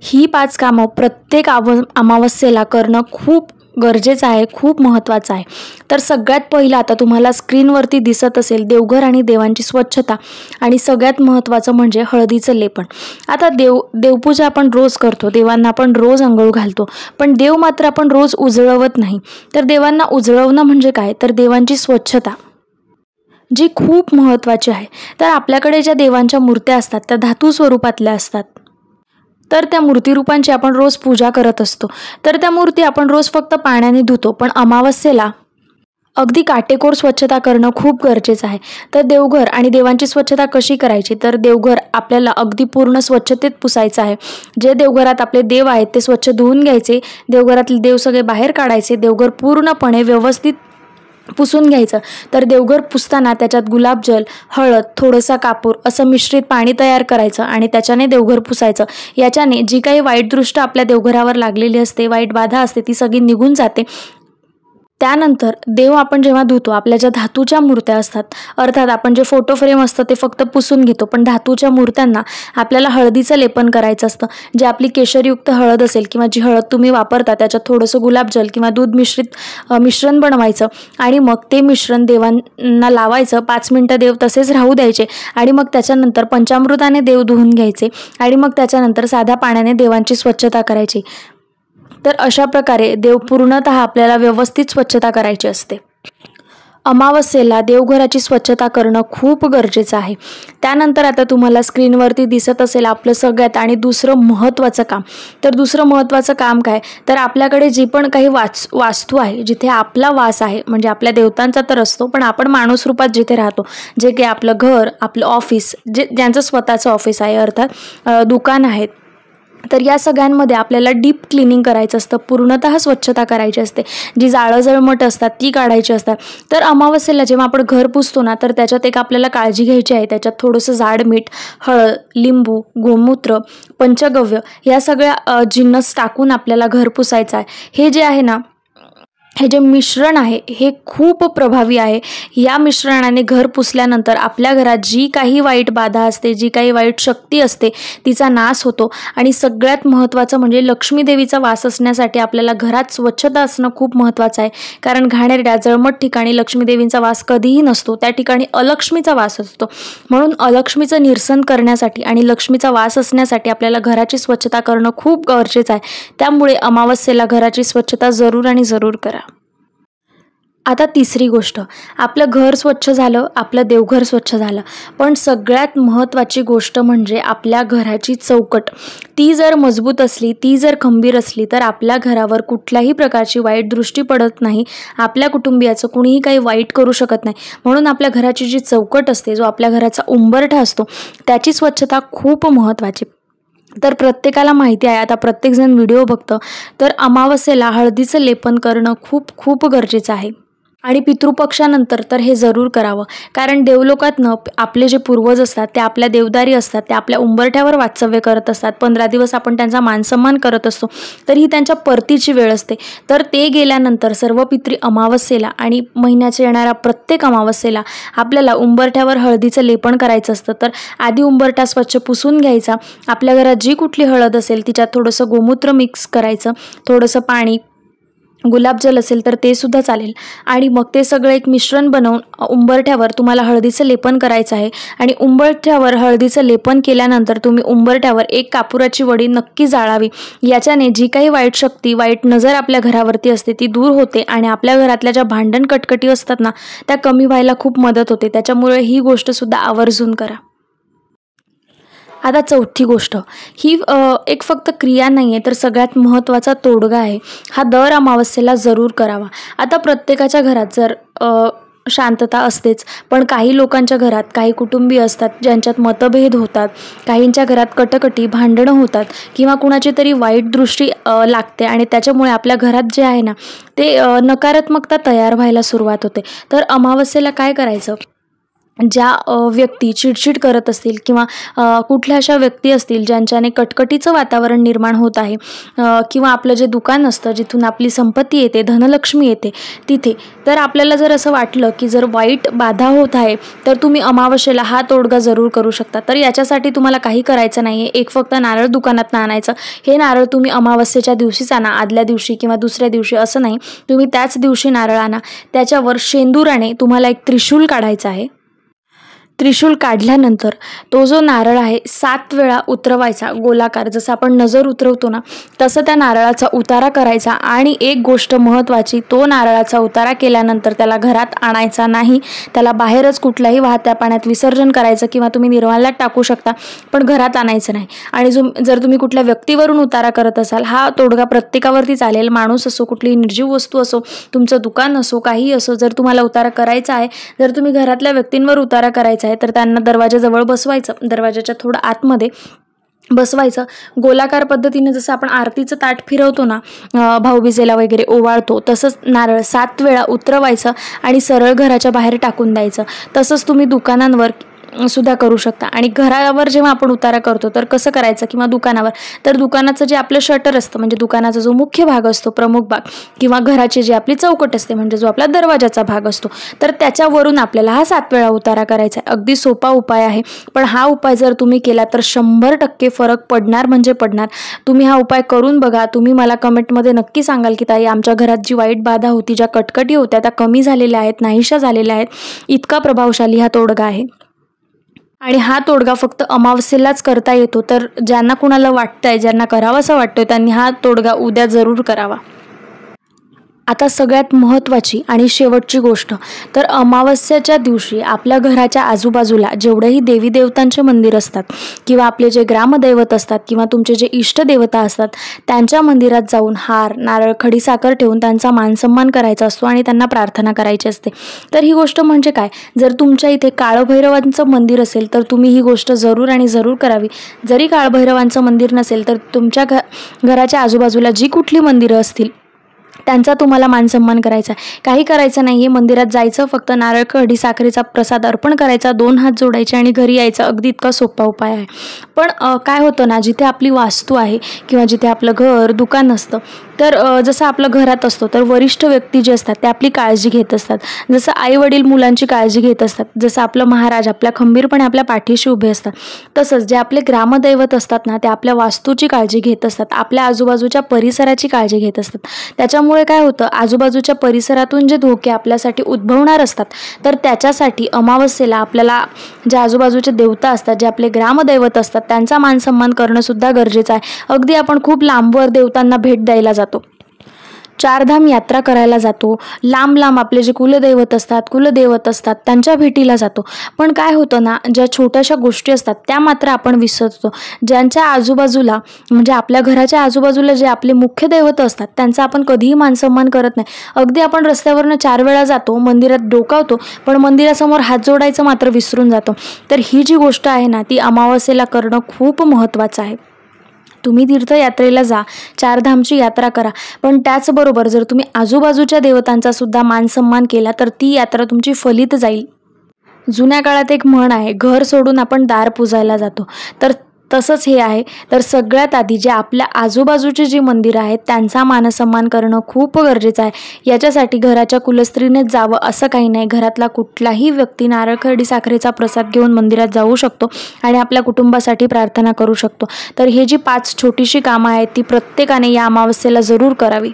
ही 5 कामं प्रत्येक अमावस्येला करणं खूप गरजेचं आहे, खूप महत्त्वाचं आहे. तर सगळ्यात पहिलं आता तुम्हाला स्क्रीनवरती दिसत असेल देवघर आणि देवांची स्वच्छता आणि सगळ्यात महत्त्वाचं म्हणजे हळदीचं लेपन. आता देवपूजा आपण रोज करतो, देवांना आपण रोज अंघोळ घालतो, पण देव मात्र आपण रोज उजळवत नाही. तर देवांना उजळवणं म्हणजे काय? तर देवांची स्वच्छता जी खूप महत्त्वाची आहे. तर आपल्याकडे ज्या देवांच्या मूर्त्या असतात त्या धातू स्वरूपातल्या असतात. तर त्या मूर्तिरूपांची आपण रोज पूजा करत असतो. तर त्या मूर्ती आपण रोज फक्त पाण्याने धुतो, पण अमावस्येला अगदी काटेकोर स्वच्छता करणं खूप गरजेचं आहे. तर देवघर आणि देवांची स्वच्छता कशी करायची? तर देवघर आपल्याला अगदी पूर्ण स्वच्छतेत पुसायचं आहे. जे देवघरात आपले देव आहेत ते स्वच्छ धुवून घ्यायचे, देवघरातले देव सगळे बाहेर काढायचे, देवघर पूर्णपणे व्यवस्थित पुसून घ्यायचं. तर देवघर पुसताना त्याच्यात गुलाबजल, हळद, थोडंसं कापूर असं मिश्रित पाणी तयार करायचं आणि त्याच्याने देवघर पुसायचं. याच्याने जी काही वाईट दृष्ट आपल्या देवघरावर लागलेली असते, वाईट बाधा असते, ती सगळी निघून जाते. त्यानंतर देव आपण जेव्हा धुतो, आपल्या ज्या धातूच्या मूर्त्या असतात, अर्थात आपण जे फोटो फ्रेम असतं ते फक्त पुसून घेतो, पण धातूच्या मूर्त्यांना आपल्याला हळदीचं लेपन करायचं असतं. जे आपली केशरयुक्त हळद असेल किंवा जी हळद तुम्ही वापरता त्याच्यात थोडंसं गुलाबजल किंवा दूध मिश्रण बनवायचं आणि मग ते मिश्रण देवांना लावायचं. 5 मिनटं देव तसेच राहू द्यायचे आणि मग त्याच्यानंतर पंचामृताने देव धुवून घ्यायचे आणि मग त्याच्यानंतर साध्या पाण्याने देवांची स्वच्छता करायची. तर अशा प्रकारे देव पूर्णतः आपल्याला व्यवस्थित स्वच्छता करायची असते. अमावस्येला देवघराची स्वच्छता करणं खूप गरजेचं आहे. त्यानंतर आता तुम्हाला स्क्रीनवरती दिसत असेल आपलं सगळ्यात आणि दुसरं महत्त्वाचं काम. तर दुसरं महत्त्वाचं काम काय? तर आपल्याकडे जी पण काही वास्तू आहे, जिथे आपला वास आहे, म्हणजे आपल्या देवतांचा तर असतो, पण आपण माणूस रूपात जिथे राहतो, जे काही आपलं घर, आपलं ऑफिस, ज्यांचं स्वतःचं ऑफिस आहे, अर्थात दुकान आहेत, तर या सगळ्यांमध्ये आपल्याला डीप क्लिनिंग करायचं असतं, पूर्णतः स्वच्छता करायची असते. जी जाळं जळमट असतात ती काढायची असतात. तर अमावस्येला जेव्हा आपण घर पुसतो ना, तर त्याच्यात एक आपल्याला काळजी घ्यायची आहे. त्याच्यात थोडंसं जाड मीठ, हळद, लिंबू, गोमूत्र, पंचगव्य या सगळ्या जिन्नस टाकून आपल्याला घर पुसायचं आहे. हे जे आहे ना, हे जे मिश्रण आहे हे खूप प्रभावी आहे. या मिश्रणाने घर पुसल्यानंतर आपल्या घरात जी काही वाईट बाधा असते, जी काही वाईट शक्ती असते, तिचा नाश होतो. आणि सगळ्यात महत्त्वाचं म्हणजे लक्ष्मी देवीचा वास असण्यासाठी आपल्याला घरात स्वच्छता असणं खूप महत्त्वाचं आहे. कारण घाणेरड्या जळमट ठिकाणी लक्ष्मी देवींचा वास कधीही नसतो, त्या ठिकाणी अलक्ष्मीचा वास असतो. म्हणून अलक्ष्मीचं निरसन करण्यासाठी आणि लक्ष्मीचा वास असण्यासाठी आपल्याला घराची स्वच्छता करणं खूप गरजेचं आहे. त्यामुळे अमावस्येला घराची स्वच्छता जरूर आणि जरूर करा. आता तिसरी गोष्ट, आपलं घर स्वच्छ झालं, आपलं देवघर स्वच्छ झालं, पण सगळ्यात महत्त्वाची गोष्ट म्हणजे आपल्या घराची चौकट. ती जर मजबूत असली, ती जर खंबीर असली, तर आपल्या घरावर कुठल्याही प्रकारची वाईट दृष्टी पडत नाही. आपल्या कुटुंबियाचं कुणीही काही वाईट करू शकत नाही. म्हणून आपल्या घराची जी चौकट असते, जो आपल्या घराचा उंबरठा असतो, त्याची स्वच्छता खूप महत्त्वाची. तर प्रत्येकाला माहिती आहे, आता प्रत्येकजण व्हिडिओ बघतं, तर अमावस्येला हळदीचं लेपन करणं खूप खूप गरजेचं आहे. आणि पितृपक्षानंतर तर हे जरूर करावं. कारण देवलोकातनं आपले जे पूर्वज असतात ते आपल्या देवदारी असतात, ते आपल्या उंबरठ्यावर वास्तव्य करत असतात. 15 दिवस आपण त्यांचा मानसन्मान करत असतो, तर ही त्यांच्या परतीची वेळ असते. तर ते गेल्यानंतर सर्व पितरी अमावस्येला आणि महिन्याच्या येणाऱ्या प्रत्येक अमावस्येला आपल्याला उंबरठ्यावर हळदीचं लेपन करायचं असतं. तर आधी उंबरठा स्वच्छ पुसून घ्यायचा. आपल्या घरात जी कुठली हळद असेल तिच्यात थोडंसं गोमूत्र मिक्स करायचं, थोडंसं पाणी, गुलाबजल असेल तर ते सुद्धा चालेल आणि मग ते सगळं एक मिश्रण बनवून उंबरठ्यावर तुम्हाला हळदीचं लेपन करायचं आहे. आणि उंबरठ्यावर हळदीचं लेपन केल्यानंतर तुम्ही उंबरठ्यावर एक कापुराची वडी नक्की जाळावी. याच्याने जी काही वाईट शक्ती, वाईट नजर आपल्या घरावरती असते ती दूर होते आणि आपल्या घरातल्या ज्या भांडण कटकटी असतात ना, त्या कमी व्हायला खूप मदत होते. त्याच्यामुळे ही गोष्ट सुद्धा आवर्जून करा. आता चौथी गोष्ट, ही एक फक्त क्रिया नाही आहे, तर सगळ्यात महत्त्वाचा तोडगा आहे. हा दर अमावस्येला जरूर करावा. आता प्रत्येकाच्या घरात जर शांतता असतेच, पण काही लोकांच्या घरात काही कुटुंबीय असतात ज्यांच्यात मतभेद होतात, काहींच्या घरात कटकटी, भांडणं होतात किंवा कुणाची तरी वाईट दृष्टी लागते आणि त्याच्यामुळे आपल्या घरात जे आहे ना, ते नकारात्मकता तयार व्हायला सुरुवात होते. तर अमावस्येला काय करायचं? ज्या व्यक्ती चिडचिड करत असतील किंवा कुठल्या अशा व्यक्ती असतील ज्यांच्याने कटकटीचं वातावरण निर्माण होत आहे, किंवा आपलं जे दुकान असतं जिथून आपली संपत्ती येते, धनलक्ष्मी येते तिथे, तर आपल्याला जर असं वाटलं की जर वाईट बाधा होत आहे तर तुम्ही अमावस्येला हा तोडगा जरूर करू शकता. तर याच्यासाठी तुम्हाला काही करायचं नाही आहे. एक फक्त नारळ दुकानातून आणायचं. हे नारळ तुम्ही अमावस्येच्या दिवशीच आणा, आदल्या दिवशी किंवा दुसऱ्या दिवशी असं नाही. तुम्ही त्याच दिवशी नारळ आणा. त्याच्यावर शेंदुराने तुम्हाला एक त्रिशूल काढायचं आहे. त्रिशूल काढल्यानंतर तो जो नारळ आहे 7 वेळा उतरवायचा गोलाकार, जसं आपण नजर उतरवतो ना तसं त्या नारळाचा उतारा करायचा. आणि एक गोष्ट महत्त्वाची, तो नारळाचा उतारा केल्यानंतर त्याला घरात आणायचा नाही. त्याला बाहेरच कुठल्याही वाहत्या पाण्यात विसर्जन करायचं किंवा तुम्ही निर्वाल्यात टाकू शकता, पण घरात आणायचं नाही. आणि जर तुम्ही कुठल्या व्यक्तीवरून उतारा करत असाल, हा तोडगा प्रत्येकावरती चालेल. माणूस असो, कुठलीही निर्जीव वस्तू असो, तुमचं दुकान असो, काही असो, जर तुम्हाला उतारा करायचा आहे, जर तुम्ही घरातल्या व्यक्तींवर उतारा करायचा तर त्यांना दरवाजाजवळ बसवायचं, दरवाजाच्या थोडं आतमध्ये बसवायचं. गोलाकार पद्धतीने जसं आपण आरतीचं ताट फिरवतो ना, भाऊबीजेला वगैरे ओवाळतो, तसंच नारळ 7 वेळा उतरवायचं आणि सरळ घराच्या बाहेर टाकून द्यायचं. तसंच तुम्ही दुकानांवर सुद्धा करू शकता. आणि घरावर जेव्हा आपण उतारा करतो तर कसं करायचं, किंवा दुकानावर, तर दुकानाचं जे आपलं शटर असतं, म्हणजे दुकानाचा जो मुख्य भाग असतो, प्रमुख भाग, किंवा घराची जी आपली चौकट असते, म्हणजे जो आपला दरवाजाचा भाग असतो, तर त्याच्यावरून आपल्याला हा 7 वेळा उतारा करायचा आहे. अगदी सोपा उपाय आहे, पण हा उपाय जर तुम्ही केला तर 100% फरक पडणार म्हणजे पडणार. तुम्ही हा उपाय करून बघा. तुम्ही मला कमेंटमध्ये नक्की सांगाल की ताई, आमच्या घरात जी वाईट बाधा होती, ज्या कटकटी होत्या, त्या कमी झालेल्या आहेत, नाहीशा झालेल्या आहेत. इतका प्रभावशाली हा तोडगा आहे. आणि हा तोडगा फक्त अमावस्येलाच करता येतो. तर ज्यांना कुणाला वाटतंय, ज्यांना करावासा वाटतोय, त्यांनी हा तोडगा उद्या जरूर करावा. आता सगळ्यात महत्त्वाची आणि शेवटची गोष्ट, तर अमावस्येच्या दिवशी आपल्या घराच्या आजूबाजूला जेवढेही देवी देवतांचे मंदिर असतात, किंवा आपले जे ग्रामदैवत असतात, किंवा तुमचे जे इष्टदेवता असतात, त्यांच्या मंदिरात जाऊन हार, नारळ, खडीसाखर ठेवून त्यांचा मानसन्मान करायचा असतो आणि त्यांना प्रार्थना करायची असते. तर ही गोष्ट म्हणजे काय, जर तुमच्या इथे काळभैरवांचं मंदिर असेल तर तुम्ही ही गोष्ट जरूर आणि जरूर करावी. जरी काळभैरवांचं मंदिर नसेल तर तुमच्या घराच्या आजूबाजूला जी कुठली मंदिरं असतील त्यांचा तुम्हाला मानसन्मान करायचा. काही करायचं नाही आहे, मंदिरात जायचं, फक्त नारळ, खडी साखरेचा प्रसाद अर्पण करायचा, 2 हात जोडायचे आणि घरी यायचं. अगदी इतका सोपा उपाय आहे. पण काय होतं ना, जिथे आपली वास्तू आहे किंवा जिथे आपलं घर, दुकान असतं, तर जसं आपलं घरात असतो तर वरिष्ठ व्यक्ती जे असतात ते आपली काळजी घेत असतात. जसं आई वडील मुलांची काळजी घेत असतात, जसं आपलं महाराज आपल्या खंबीरपणे आपल्या पाठीशी उभे असतात, तसंच जे आपले ग्रामदैवत असतात ना, ते आपल्या वास्तूची काळजी घेत असतात, आपल्या आजूबाजूच्या परिसराची काळजी घेत असतात. त्याच्यामुळे काय होतं, आजूबाजूच्या परिसरातून जे धोके आपल्यासाठी उद्भवणार असतात, तर त्याच्यासाठी अमावस्येला आपल्याला ज्या आजूबाजूचे देवता असतात, जे आपले ग्रामदैवत असतात, त्यांचा मानसन्मान करणं सुद्धा गरजेचं आहे. अगदी आपण खूप लांबवर देवतांना भेट द्यायला जातो, 4 धाम यात्रा करायला जातो, लांब लांब आपले जे कुलदैवत असतात त्यांच्या भेटीला जातो. पण काय होतं ना, ज्या छोट्याशा गोष्टी असतात त्या मात्र आपण विसरतो. ज्यांच्या आजूबाजूला, म्हणजे आपल्या घराच्या आजूबाजूला जे आपले मुख्य दैवत असतात त्यांचा आपण कधीही मानसन्मान करत नाही. अगदी आपण रस्त्यावरनं 4 वेळा जातो, मंदिरात डोकावतो, पण मंदिरासमोर हात जोडायचं मात्र विसरून जातो. तर ही जी गोष्ट आहे ना, ती अमावस्येला करणं खूप महत्त्वाचं आहे. तुम्ही तीर्थयात्रेला जा, 4 धामची यात्रा करा, पण त्याचबरोबर जर तुम्ही आजूबाजूच्या देवतांचा सुद्धा मानसन्मान केला तर ती यात्रा तुमची फलित जाईल. जुन्या काळात एक म्हण आहे, घर सोडून आपण दार पुजायला जातो, तर तसंच हे आहे. तर सगळ्यात आधी जे आपल्या आजूबाजूची जी मंदिरं आहेत त्यांचा मानसन्मान करणं खूप गरजेचं आहे. याच्यासाठी घराच्या कुलस्त्रीनेच जावं असं काही नाही. घरातला कुठलाही व्यक्ती नारळ, खडी साखरेचा प्रसाद घेऊन मंदिरात जाऊ शकतो आणि आपल्या कुटुंबासाठी प्रार्थना करू शकतो. तर हे जी 5 छोटीशी कामं आहेत ती प्रत्येकाने या अमावस्येला जरूर करावी.